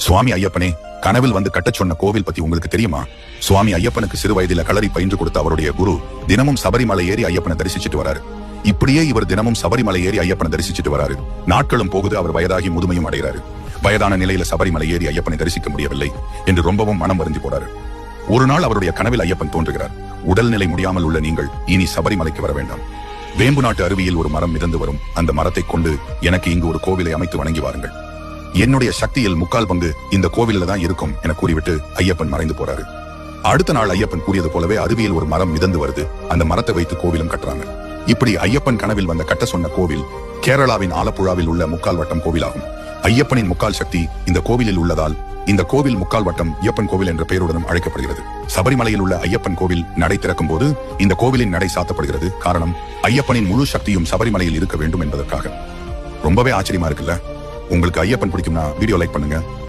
சுவாமி ஐயப்பனே, கனவில் வந்து கட்டச் சொன்ன கோவில் பத்தி உங்களுக்கு தெரியுமா? சுவாமி ஐயப்பனுக்கு சிறு வயதில களரி பயின்று கொடுத்த அவருடைய குரு தினமும் சபரிமலை ஏறி ஐயப்பனை தரிசிச்சுட்டு வராரு. இப்படியே இவர் தினமும் சபரிமலை ஏறி ஐயப்பனை தரிசிச்சுட்டு வராரு. நாட்களும் போகுது, அவர் வயதாகி முதுமையும் அடைகிறாரு. வயதான நிலையில சபரிமலை ஏறி ஐயப்பனை தரிசிக்க முடியவில்லை என்று ரொம்பவும் மனம் வருந்தி போறாரு. ஒரு நாள் அவருடைய கனவில் ஐயப்பன் தோன்றுகிறார். உடல்நிலை முடியாமல் உள்ள நீங்கள் இனி சபரிமலைக்கு வர வேண்டாம். வேம்பு நாட்டு அருவியில் ஒரு மரம் மிதந்து வரும். அந்த மரத்தை கொண்டு எனக்கு இங்கு ஒரு கோவிலை அமைத்து வணங்கி வாருங்கள். என்னுடைய சக்தியில் 3/4 பங்கு இந்த கோவிலில் தான் இருக்கும் என கூறிவிட்டு ஐயப்பன் மறைந்து போறாரு. அடுத்த நாள் ஐயப்பன் கூறியது போலவே அருவியில் ஒரு மரம் மிதந்து வருது. அந்த மரத்தை வைத்து கோவிலும் கட்டுறாங்க. இப்படி ஐயப்பன் கனவில் வந்த கட்ட சொன்ன கோவில் கேரளாவின் ஆலப்புழாவில் உள்ள 3/4 வட்டம் கோவிலாகும். ஐயப்பனின் 3/4 சக்தி இந்த கோவிலில் உள்ளதால் இந்த கோவில் 3/4 வட்டம் ஐயப்பன் கோவில் என்ற பெயருடனும் அழைக்கப்படுகிறது. சபரிமலையில் உள்ள ஐயப்பன் கோவில் நடை திறக்கும் போது இந்த கோவிலின் நடை சாத்தப்படுகிறது. காரணம், ஐயப்பனின் முழு சக்தியும் சபரிமலையில் இருக்க வேண்டும் என்பதற்காக. ரொம்பவே ஆச்சரியமா இருக்குல்ல? உங்களுக்கு ஐயப்பன் பிடிக்கும்னா வீடியோ லைக் பண்ணுங்க.